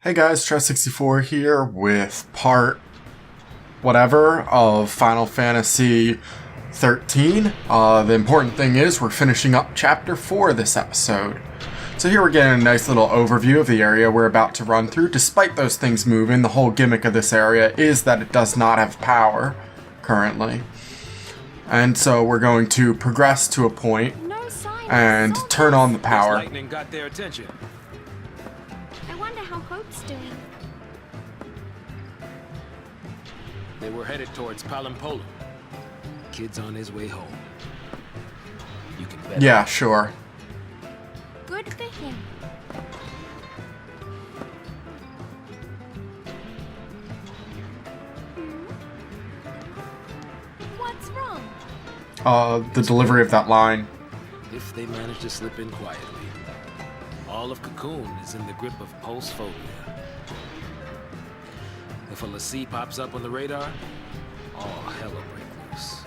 Hey guys, Tress64 here with part whatever of Final Fantasy 13. The important thing is we're finishing up chapter 4 this episode. So here we're getting a nice little overview of the area we're about to run through. Despite those things moving, the whole gimmick of this area is that it does not have power currently. And so we're going to progress to a point and turn on the power. Lightning got their attention. I wonder how Hope's doing. They were headed towards Palampolo. Kid's on his way home. You can bet. Yeah, sure. Good for him. What's wrong? The delivery of that line. If they manage to slip in quietly, all of Cocoon is in the grip of pulse phobia. If a Lassie pops up on the radar, all hell will break loose.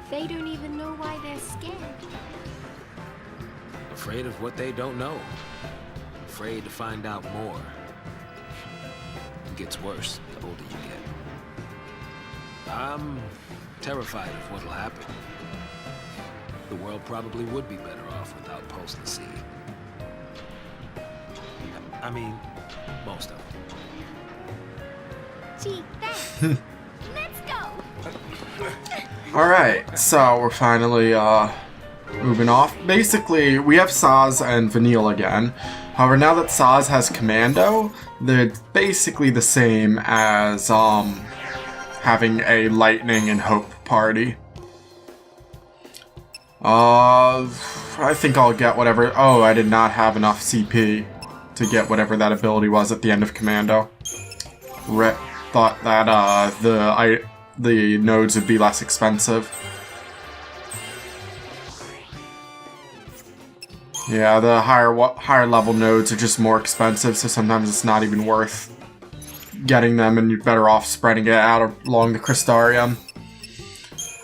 They don't even know why they're scared. Afraid of what they don't know. Afraid to find out more. It gets worse the older you get. I'm terrified of what'll happen. The world probably would be better off without Pulse Lassie. I mean, most of it. Gee, thanks. Let's go. Alright, so we're finally moving off. Basically, we have Saz and Vanille again. However, now that Saz has Commando, they're basically the same as having a Lightning and Hope party. I think I'll get whatever. Oh, I did not have enough CP to get whatever that ability was at the end of Commando. Thought that the nodes would be less expensive. Yeah, the higher level nodes are just more expensive, so sometimes it's not even worth getting them, and you're better off spreading it out along the Crystarium.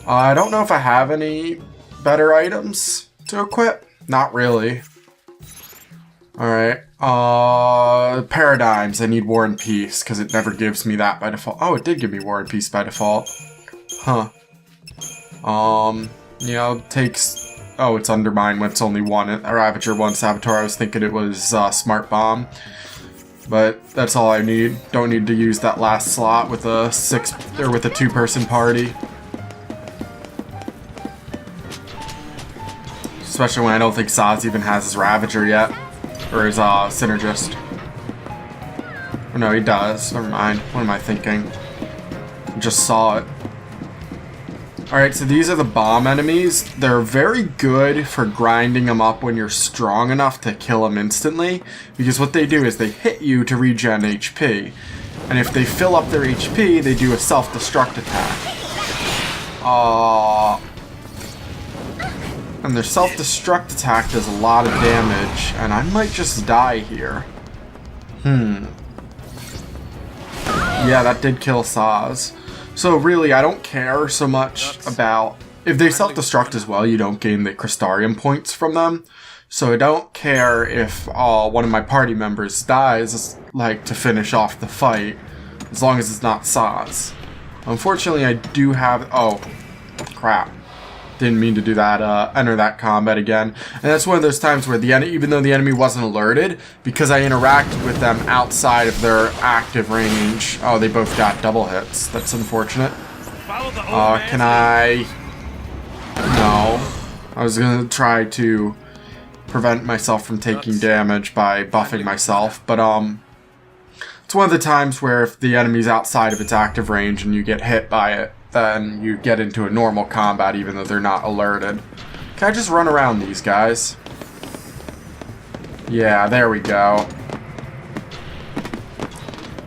I don't know if I have any better items to equip. Not really. Alright. Paradigms. I need War and Peace, because it never gives me that by default. Oh, it did give me War and Peace by default. Huh. Yeah, it takes... Oh, it's Undermine when it's only one. Ravager, one Saboteur. I was thinking it was Smart Bomb. But that's all I need. Don't need to use that last slot with a with a two-person party. Especially when I don't think Saz even has his Ravager yet. Or his Synergist. Oh, no, he does. Never mind. What am I thinking? Just saw it. Alright, so these are the bomb enemies. They're very good for grinding them up when you're strong enough to kill them instantly. Because what they do is they hit you to regen HP. And if they fill up their HP, they do a self-destruct attack. And their self-destruct attack does a lot of damage. And I might just die here. Yeah, that did kill Saz. So really, I don't care so much about... If they self-destruct as well, you don't gain the Crystarium points from them. So I don't care if one of my party members dies, like, to finish off the fight, as long as it's not Saz. Unfortunately, I do have... Oh, crap. Didn't mean to do that, enter that combat again. And that's one of those times where even though the enemy wasn't alerted, because I interacted with them outside of their active range. Oh, they both got double hits. That's unfortunate. Can I... No. I was gonna try to prevent myself from taking damage by buffing myself, but, it's one of the times where if the enemy's outside of its active range and you get hit by it, then you get into a normal combat even though they're not alerted. Can I just run around these guys? Yeah, there we go.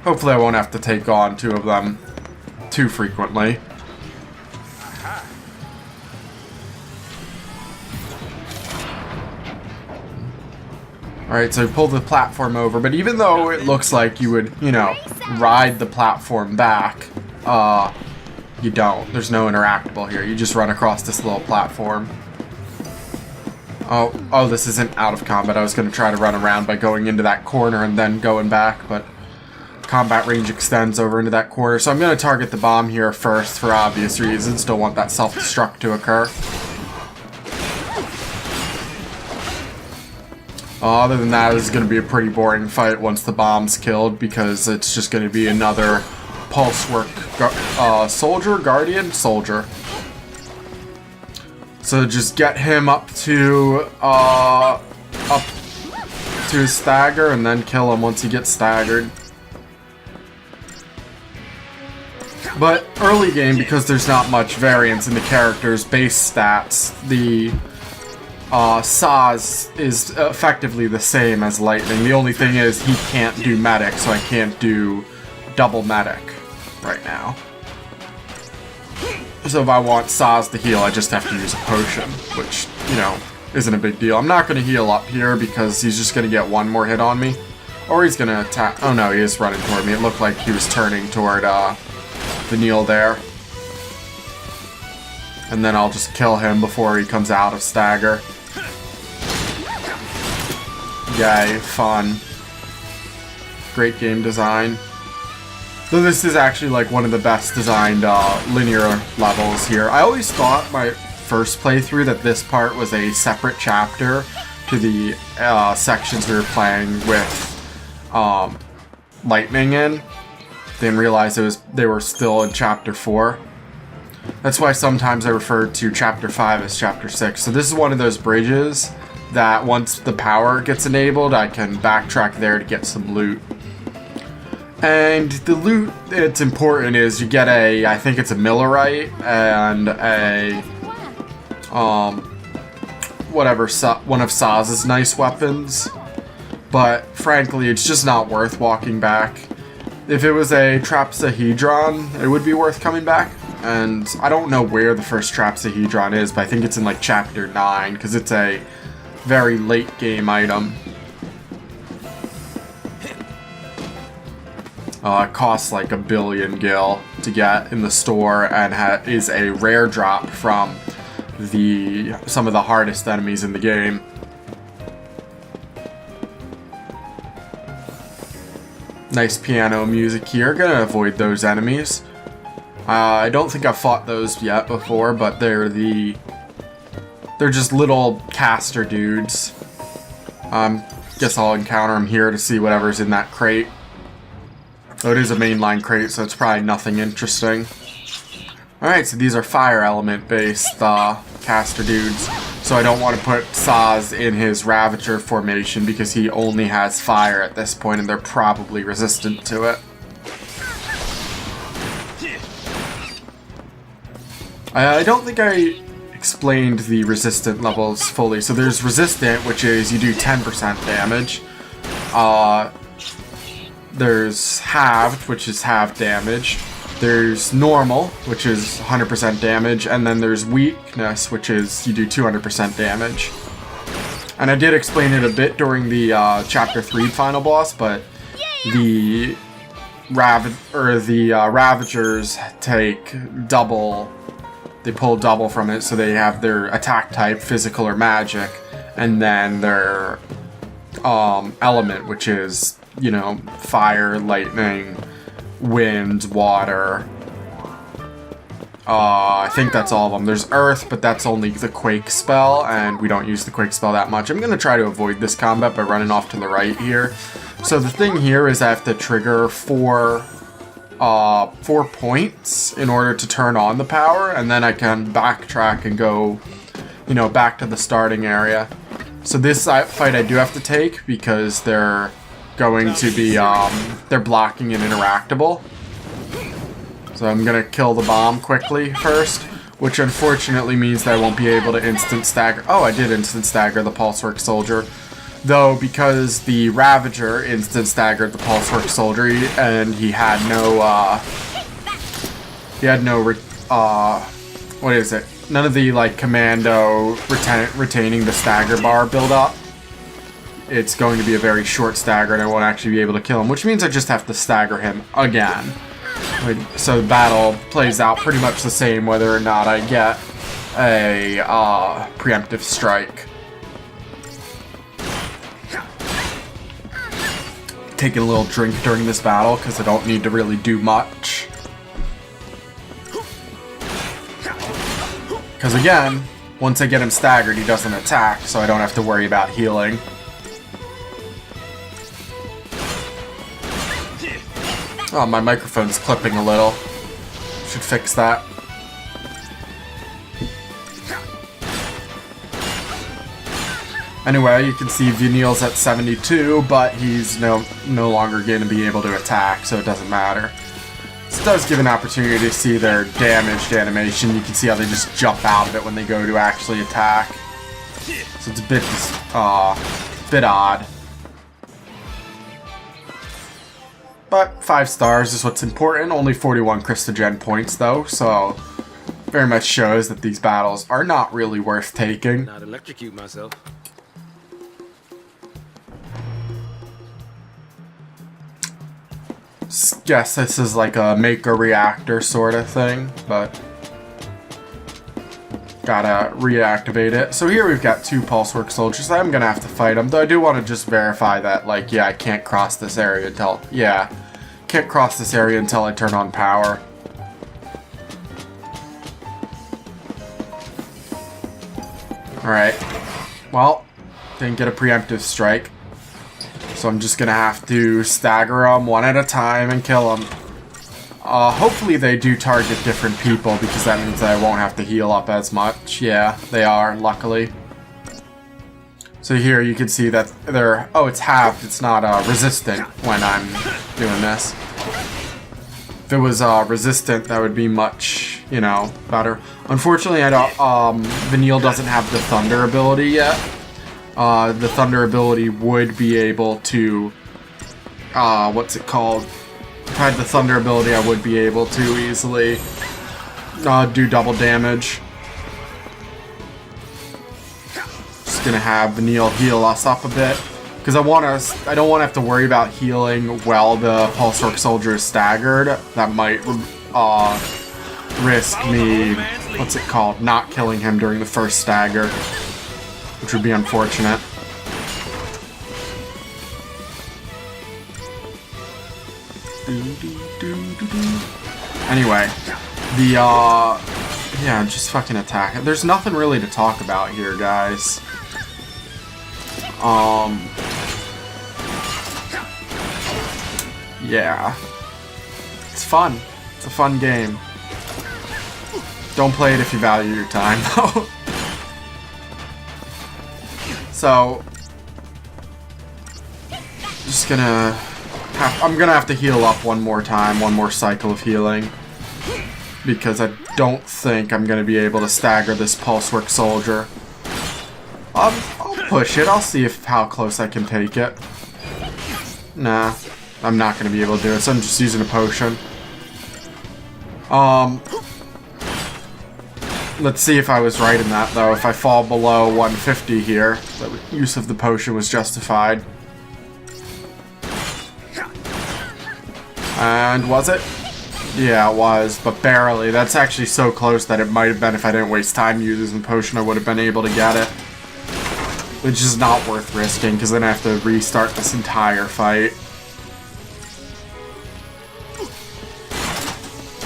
Hopefully I won't have to take on two of them too frequently. Alright, so pull the platform over, but even though it looks like you would, you know, ride the platform back, you don't. There's no interactable here. You just run across this little platform. Oh, this isn't out of combat. I was going to try to run around by going into that corner and then going back, but combat range extends over into that corner. So I'm going to target the bomb here first for obvious reasons. Don't want that self-destruct to occur. Other than that, this is going to be a pretty boring fight once the bomb's killed, because it's just going to be another pulse work soldier, guardian, soldier. So just get him up to his stagger and then kill him once he gets staggered. But early game, because there's not much variance in the character's base stats, the Saz is effectively the same as Lightning. The only thing is he can't do medic, so I can't do double medic right now. So if I want Saz to heal, I just have to use a potion, which, you know, isn't a big deal. I'm not going to heal up here because he's just going to get one more hit on me. Or he's going to attack. Oh no, he is running toward me. It looked like he was turning toward the Neil there. And then I'll just kill him before he comes out of stagger. Yay, fun. Great game design. So this is actually like one of the best designed linear levels here. I always thought my first playthrough that this part was a separate chapter to the sections we were playing with Lightning in. Didn't realize they were still in Chapter 4. That's why sometimes I refer to Chapter 5 as Chapter 6. So this is one of those bridges that once the power gets enabled, I can backtrack there to get some loot. And the loot that's important is you get I think it's a Millerite and one of Saz's nice weapons. But frankly, it's just not worth walking back. If it was a Trapsahedron, it would be worth coming back. And I don't know where the first Trapsahedron is, but I think it's in like Chapter 9, because it's a very late game item. It costs like 1 billion gil to get in the store, and is a rare drop from some of the hardest enemies in the game. Nice piano music here. Gonna avoid those enemies. I don't think I've fought those yet before, but they're just little caster dudes. Guess I'll encounter them here to see whatever's in that crate. Oh, it is a mainline crate, so it's probably nothing interesting. Alright, so these are fire element based caster dudes. So I don't want to put Saz in his Ravager formation because he only has fire at this point and they're probably resistant to it. I don't think I explained the resistant levels fully. So there's resistant, which is you do 10% damage. There's halved, which is half damage. There's normal, which is 100% damage, and then there's weakness, which is you do 200% damage. And I did explain it a bit during the Chapter 3 final boss, but the Ravagers take double. They pull double from it, so they have their attack type, physical or magic, and then their element, which is, you know, fire, lightning, wind, water. I think that's all of them. There's earth, but that's only the quake spell, and we don't use the quake spell that much. I'm going to try to avoid this combat by running off to the right here. So the thing here is I have to trigger four points in order to turn on the power, and then I can backtrack and go, you know, back to the starting area. So this fight I do have to take because they're going to be, they're blocking an interactable. So I'm gonna kill the bomb quickly first, which unfortunately means that I won't be able to instant stagger. Oh, I did instant stagger the Pulsework Soldier. Though, because the Ravager instant staggered the Pulsework Soldier, and he had no, what is it? None of the, like, commando retaining the stagger bar build up. It's going to be a very short stagger, and I won't actually be able to kill him, which means I just have to stagger him again. So the battle plays out pretty much the same whether or not I get a preemptive strike. taking a little drink during this battle because I don't need to really do much. Because again, once I get him staggered, he doesn't attack, so I don't have to worry about healing. Oh, my microphone's clipping a little. Should fix that. Anyway, you can see Vanille's at 72, but he's no longer going to be able to attack, so it doesn't matter. This does give an opportunity to see their damaged animation. You can see how they just jump out of it when they go to actually attack. So it's a bit odd. But 5 stars is what's important. Only 41 Crystagen points, though, so very much shows that these battles are not really worth taking. Not electrocute myself. Guess this is like a make a reactor sort of thing, but gotta reactivate it. So here we've got 2 Pulsework soldiers. I'm gonna have to fight them, though I do want to just verify that, like, yeah, I can't cross this area until, can't cross this area until I turn on power. Alright, well, didn't get a preemptive strike. So I'm just gonna have to stagger them one at a time and kill them. Hopefully they do target different people because that means that I won't have to heal up as much. Yeah, they are, luckily. So here you can see that they're... Oh, it's halved. It's not resistant when I'm doing this. If it was resistant, that would be much, you know, better. Unfortunately, I don't... Vanille doesn't have the Thunder ability yet. The Thunder ability would be able to, what's it called? If I had the Thunder ability, I would be able to easily do double damage. Just gonna have Vanille heal us up a bit, because I don't want to have to worry about healing while the Pulsework soldier is staggered. That might risk me, what's it called, not killing him during the first stagger, which would be unfortunate. Anyway, yeah, just fucking attack. There's nothing really to talk about here, guys. Yeah. It's fun. It's a fun game. Don't play it if you value your time, though. So, just gonna I'm gonna have to heal up one more time, one more cycle of healing, because I don't think I'm gonna be able to stagger this Pulsework soldier. I'll push it. I'll see how close I can take it. Nah, I'm not gonna be able to do it, so I'm just using a potion. Let's see if I was right in that, though. If I fall below 150 here, the use of the potion was justified. And was it? Yeah, it was, but barely. That's actually so close that it might have been, if I didn't waste time using the potion, I would have been able to get it. Which is not worth risking, because then I have to restart this entire fight.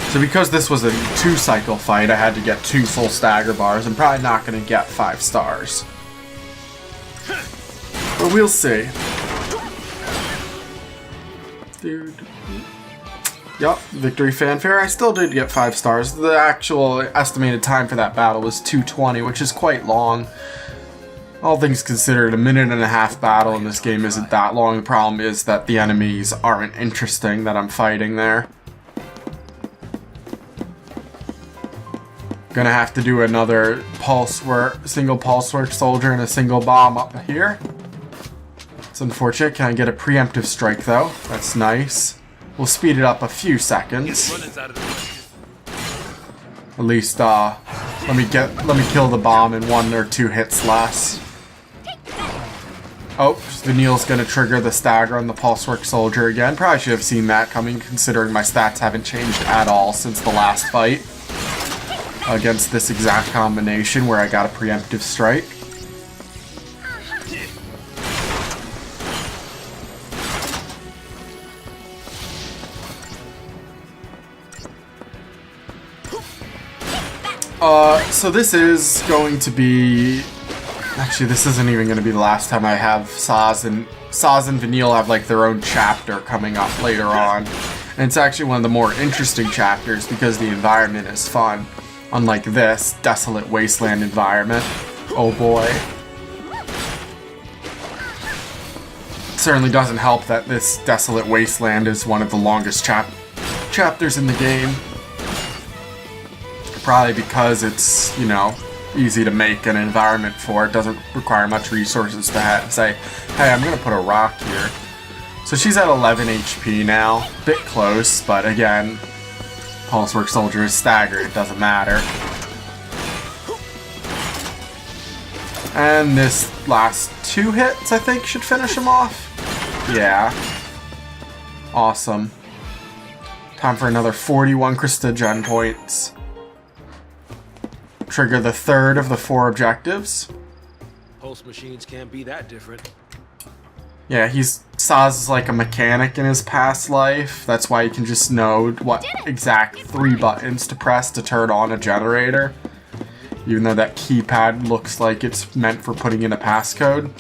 So because this was a 2-cycle fight, I had to get 2 full stagger bars. I'm probably not going to get 5 stars. But we'll see. Dude. Yup, victory fanfare. I still did get 5 stars. The actual estimated time for that battle was 2:20, which is quite long. All things considered, a 1.5-minute battle in this game isn't that long. The problem is that the enemies aren't interesting that I'm fighting there. Gonna have to do another single Pulsework soldier and a single bomb up here. It's unfortunate. Can I get a preemptive strike, though? That's nice. We'll speed it up a few seconds. At least, let me kill the bomb in 1 or 2 hits less. Oh, Vanille's gonna trigger the stagger on the Pulsework soldier again. Probably should have seen that coming, considering my stats haven't changed at all since the last fight. Against this exact combination where I got a preemptive strike. So this is going to be... Actually, this isn't even going to be the last time I have Saz and Vanille have like their own chapter coming up later on. And it's actually one of the more interesting chapters because the environment is fun. Unlike this desolate wasteland environment. Oh boy. Certainly doesn't help that this desolate wasteland is one of the longest chapters in the game. Probably because it's, you know, easy to make an environment for. It doesn't require much resources to say, hey, I'm gonna put a rock here. So she's at 11 HP now. Bit close, but again, Pulsework Soldier is staggered, it doesn't matter. And this last 2 hits, I think, should finish him off. Yeah. Awesome. Time for another 41 Krista Gen points. Trigger the 3rd of the 4 objectives. Pulse machines can't be that different. Yeah, Saz is like a mechanic in his past life. That's why he can just know what exact 3 buttons to press to turn on a generator. Even though that keypad looks like it's meant for putting in a passcode.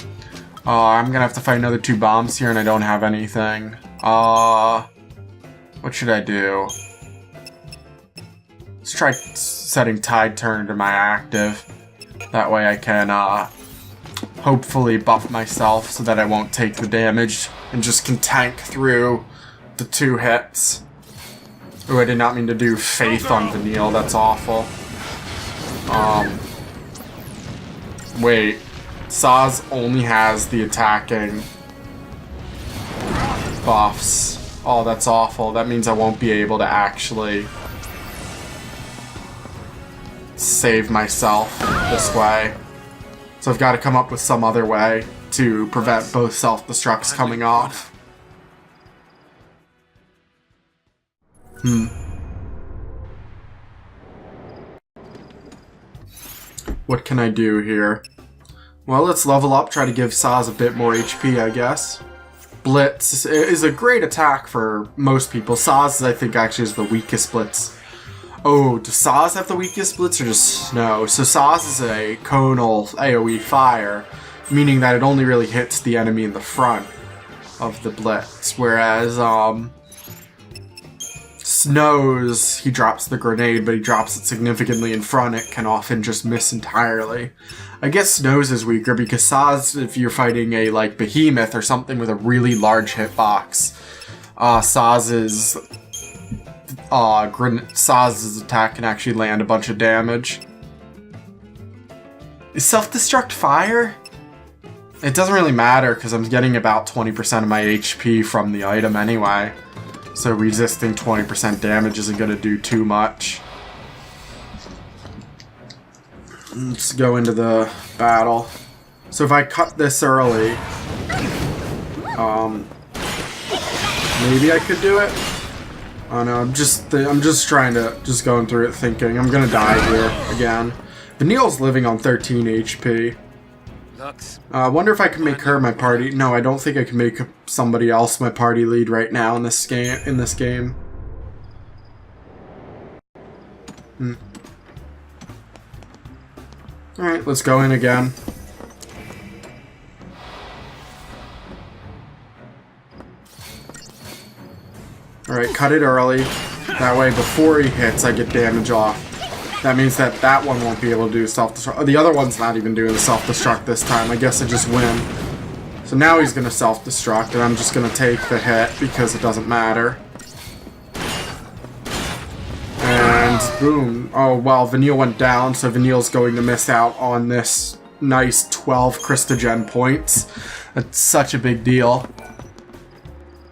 I'm gonna have to fight another 2 bombs here and I don't have anything. What should I do? Let's try setting Tide Turn to my active. That way I can hopefully buff myself so that I won't take the damage and just can tank through the 2 hits. Oh, I did not mean to do Faith on Vanille, that's awful. Wait. Saz only has the attacking buffs. Oh, that's awful. That means I won't be able to actually save myself this way. So I've got to come up with some other way to prevent both self-destructs coming off. What can I do here? Well, let's level up, try to give Saz a bit more HP, I guess. Blitz is a great attack for most people. Saz, I think, actually is the weakest Blitz. Oh, does Saz have the weakest Blitz or just Snow? So Saz is a conal AoE fire, meaning that it only really hits the enemy in the front of the Blitz, whereas Snow's, he drops the grenade, but he drops it significantly in front. It can often just miss entirely. I guess Snow's is weaker because Saz, if you're fighting a like behemoth or something with a really large hitbox, Saz's attack can actually land a bunch of damage. Is self-destruct fire? It doesn't really matter because I'm getting about 20% of my HP from the item anyway. So resisting 20% damage isn't going to do too much. Let's go into the battle. So if I cut this early, maybe I could do it. Oh no, I'm just trying to, going through it thinking. I'm gonna die here again. Vanille's living on 13 HP. I wonder if I can make her my party. No, I don't think I can make somebody else my party lead right now in this game. Alright, let's go in again. Alright, cut it early. That way, before he hits, I get damage off. That means that one won't be able to do self-destruct. The other one's not even doing the self-destruct this time. I guess I just win. So now he's going to self-destruct, and I'm just going to take the hit because it doesn't matter. And boom. Oh, well, Vanille went down, so Vanille's going to miss out on this nice 12 Christogen points. That's such a big deal.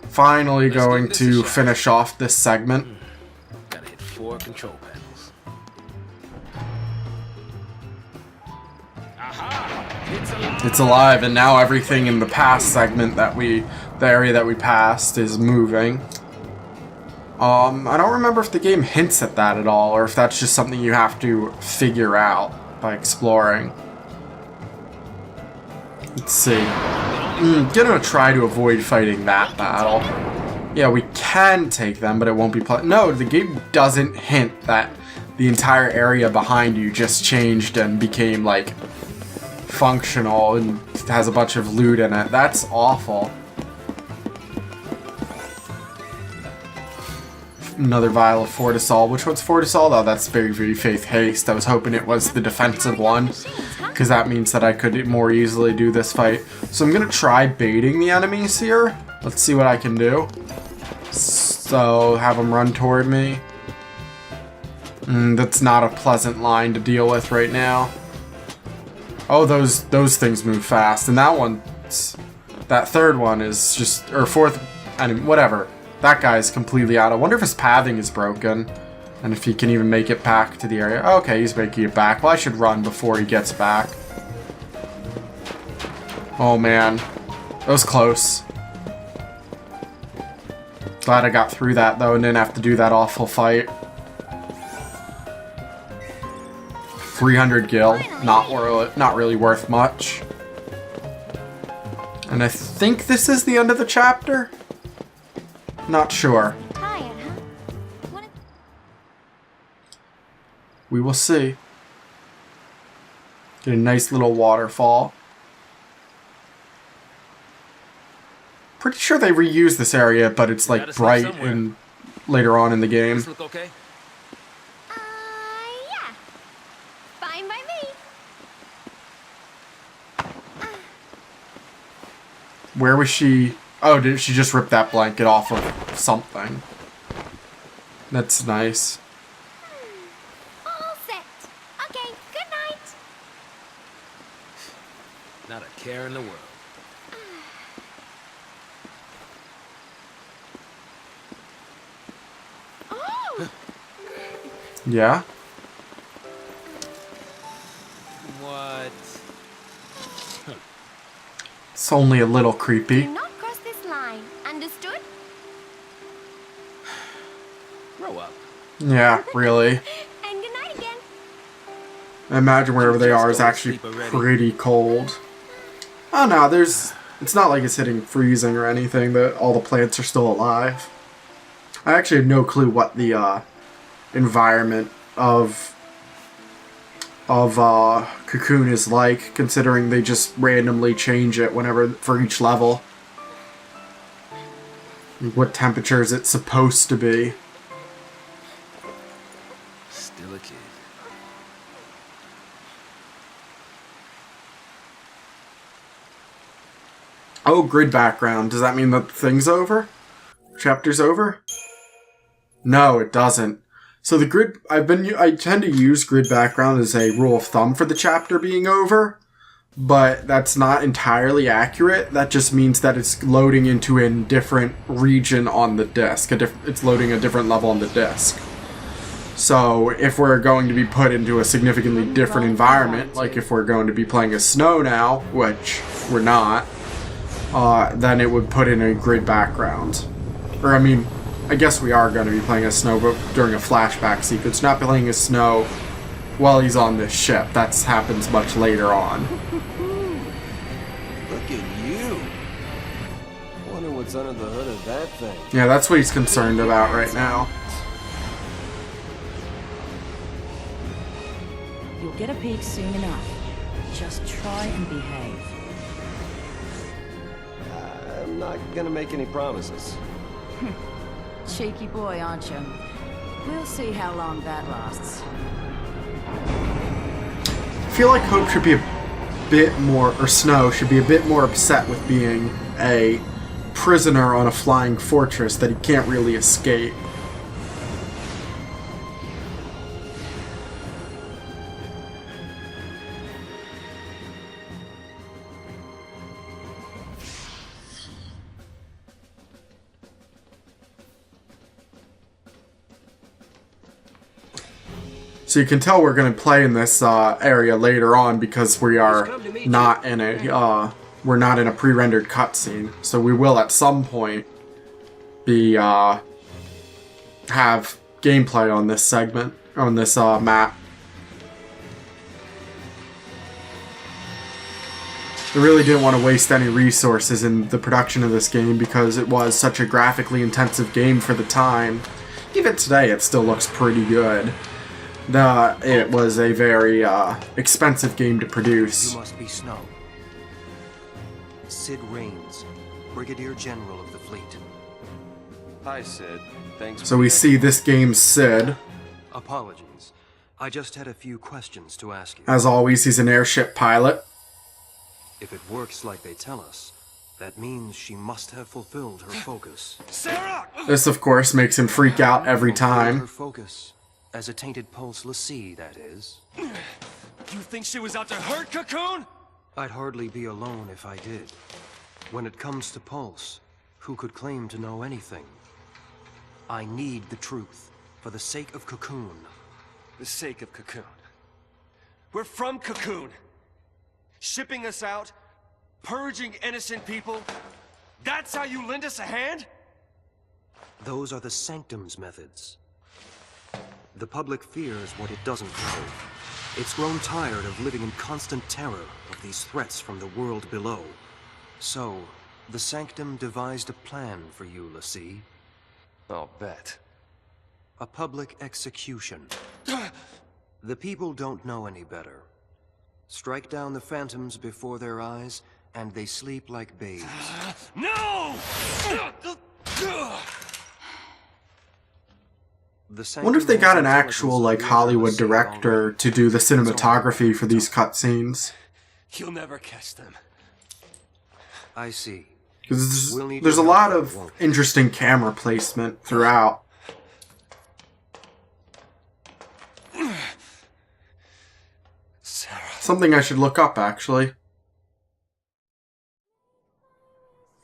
Finally going to finish off this segment. Gotta hit 4 control panels. It's alive, and now everything in the past segment the area that we passed is moving. I don't remember if the game hints at that at all, or if that's just something you have to figure out by exploring. Let's see. Gonna try to avoid fighting that battle. Yeah, we can take them, but it won't be no, the game doesn't hint that the entire area behind you just changed and became like functional and has a bunch of loot in it. That's awful. Another vial of Fortisol. Which one's Fortisol? Oh, that's very, very Faith Haste. I was hoping it was the defensive one, because that means that I could more easily do this fight. So I'm gonna try baiting the enemies here. Let's see what I can do. So have them run toward me. That's not a pleasant line to deal with right now. Oh, those things move fast, and that third one is just, or fourth, I mean, whatever. That guy's completely out. I wonder if his pathing is broken, and if he can even make it back to the area. Okay, he's making it back. Well, I should run before he gets back. Oh man, that was close. Glad I got through that though, and didn't have to do that awful fight. 300 gil, not really worth much. And I think this is the end of the chapter? Not sure. Tired, huh? We will see. Get a nice little waterfall. Pretty sure they reuse this area, but it's like bright and later on in the game. This look okay? Yeah. Fine by me. Where was she? Oh, did she just rip that blanket off of something? That's nice. All set. Okay, good night. Not a care in the world. Oh! Yeah? What? It's only a little creepy. Do not cross this line. Understood? Grow up. Yeah, really. And good night again. I imagine wherever they are is actually pretty cold. Oh no, it's not like it's hitting freezing or anything, that all the plants are still alive. I actually have no clue what the environment of Cocoon is like, considering they just randomly change it whenever for each level. What temperature is it supposed to be? Still a kid. Oh, grid background. Does that mean that the thing's over? Chapter's over? No, it doesn't. So the grid, I tend to use grid background as a rule of thumb for the chapter being over, but that's not entirely accurate. That just means that it's loading into a different region on the disk. It's loading a different level on the disk. So if we're going to be put into a significantly different environment, like if we're going to be playing as Snow now, which we're not, then it would put in a grid background. Or, I mean, I guess we are going to be playing as Snow, but during a flashback sequence. Not playing as Snow while he's on this ship. That happens much later on. Look at you. Wonder what's under the hood of that thing. Yeah, that's what he's concerned about right now. You'll get a peek soon enough. Just try and behave. I'm not gonna make any promises. Cheeky boy, aren't you? We'll see how long that lasts. I feel like Hope should be a bit more, or Snow should be a bit more upset with being a prisoner on a flying fortress that he can't really escape. So you can tell we're going to play in this area later on because we are not in a we're not in a pre-rendered cutscene. So we will at some point be have gameplay on this segment, on this map. I really didn't want to waste any resources in the production of this game because it was such a graphically intensive game for the time. Even today it still looks pretty good. It was a very expensive game to produce. You must be Snow. Sid Raines, Brigadier General of the fleet. Hi, Sid. Thanks. So we see this game's Sid. Apologies. I just had a few questions to ask you. As always, he's an airship pilot. If it works like they tell us, that means she must have fulfilled her focus. Sarah! This, of course, makes him freak out every Her time. focus, as a tainted pulse l'Cie, that is. You think she was out to hurt Cocoon? I'd hardly be alone if I did. When it comes to Pulse, who could claim to know anything? I need the truth, for the sake of Cocoon. The sake of Cocoon. We're from Cocoon. Shipping us out, purging innocent people. That's how you lend us a hand? Those are the Sanctum's methods. The public fears what it doesn't know. It's grown tired of living in constant terror of these threats from the world below. So, the Sanctum devised a plan for you, l'Cie. I'll bet. A public execution. The people don't know any better. Strike down the phantoms before their eyes, and they sleep like babes. No! I wonder if they got an actual, like, Hollywood director to do the cinematography for these cutscenes. You'll never catch them. I see. Because there's a lot of interesting camera placement throughout. Sarah. Something I should look up, actually.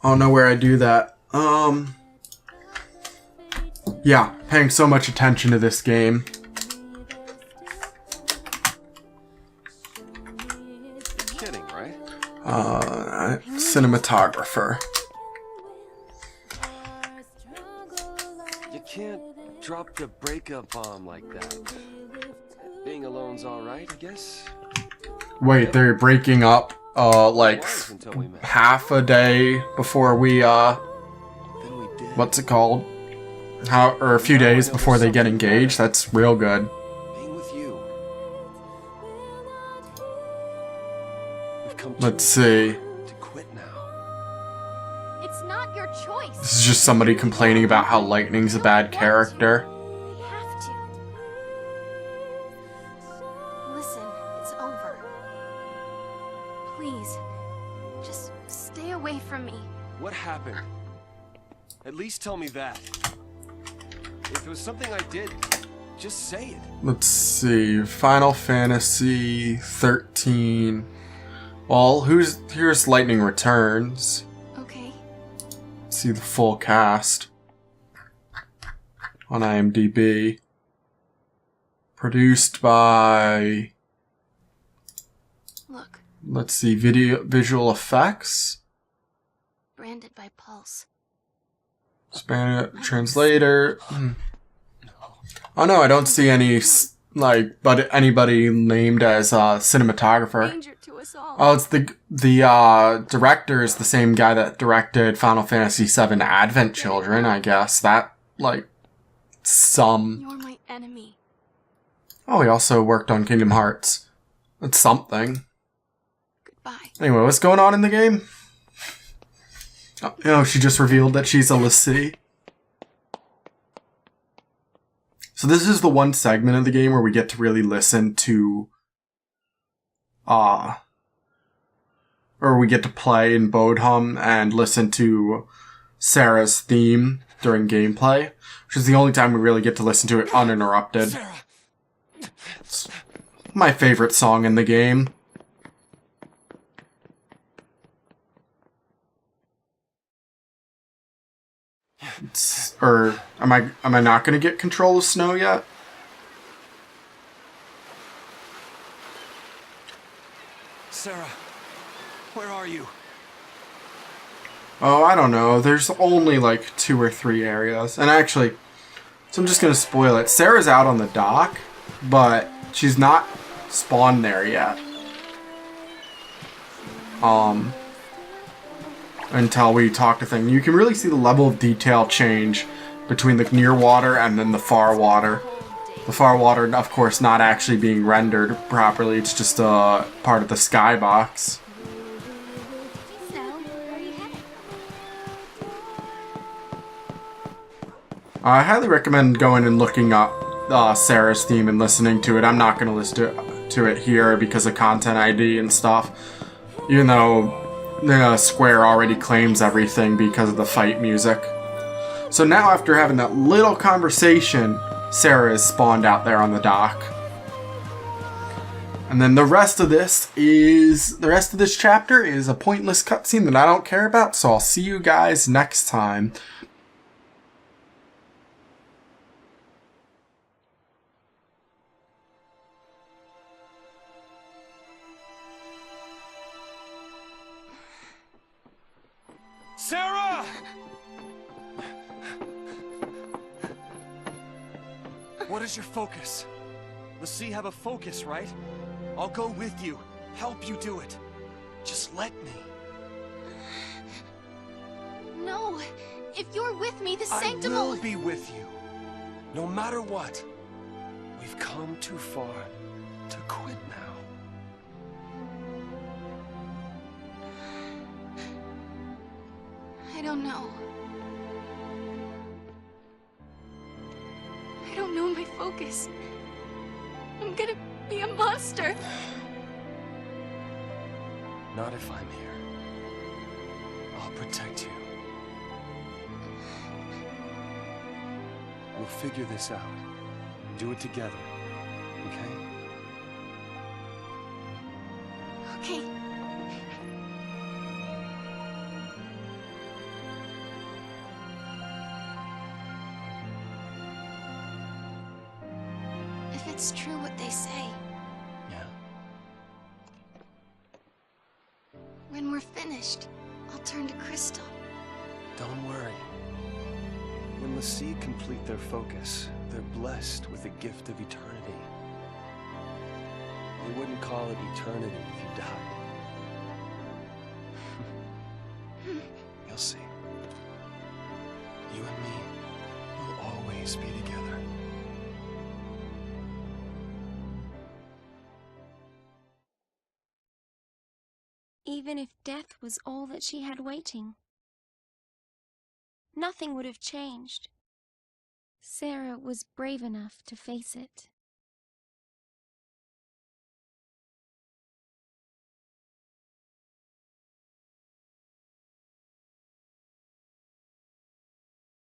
I don't know where I do that. Yeah, paying so much attention to this game. You're kidding, right? Cinematographer. You can't drop the breakup bomb like that. Being alone's alright, I guess. Wait, they're breaking up, like, Was until we met. half a day before we, Then we did. what's it called? Or a few days before they get engaged. That's real good. Being with you. We've come Let's see. to quit now. It's not your choice. This is just somebody complaining about how Lightning's a bad character. We have to. Listen, it's over. Please, just stay away from me. What happened? At least tell me that. If it was something I did, just say it. Let's see. Final Fantasy 13. Well, here's Lightning Returns. Okay. Let's see the full cast on IMDb. Produced by, Look, let's see, visual effects. branded by Pulse. Spanish translator. Oh no, I don't see any anybody named as cinematographer. Danger to us all. Oh, it's the director is the same guy that directed Final Fantasy VII Advent Children, I guess. That, like, some... You're my enemy. Oh, he also worked on Kingdom Hearts. That's something. Goodbye. Anyway, what's going on in the game? Oh, she just revealed that she's a l'Cie. So this is the one segment of the game where we get to really listen to... or we get to play in Bodhum and listen to Sarah's theme during gameplay, which is the only time we really get to listen to it uninterrupted. Sarah. It's my favorite song in the game. Or am I not going to get control of Snow yet? Sarah, where are you? Oh, I don't know. There's only like 2 or 3 areas. And actually, so I'm just going to spoil it. Sarah's out on the dock, but she's not spawned there yet. Until we talk to things. You can really see the level of detail change between the near water and then the far water. The far water, of course, not actually being rendered properly. It's just a part of the skybox. So, where are you headed? I highly recommend going and looking up Sarah's theme and listening to it. I'm not going to listen to it here because of content ID and stuff. Even though Square already claims everything because of the fight music. So now, after having that little conversation, Sarah is spawned out there on the dock. And then the rest of this chapter is a pointless cutscene that I don't care about, so I'll see you guys next time. Sarah! What is your focus? L'Cie have a focus, right? I'll go with you, help you do it. Just let me. No! If you're with me, the sanctum I will be with you. No matter what. We've come too far to quit now. I don't know. I don't know my focus. I'm gonna be a monster. Not if I'm here. I'll protect you. We'll figure this out. Do it together, okay? Okay. If it's true what they say, Yeah? when we're finished, I'll turn to crystal. Don't worry. When L'Cie complete their focus, they're blessed with the gift of eternity. They wouldn't call it eternity if you died. You'll see. You and me will always be together. Even if death was all that she had waiting, nothing would have changed. Sarah was brave enough to face it.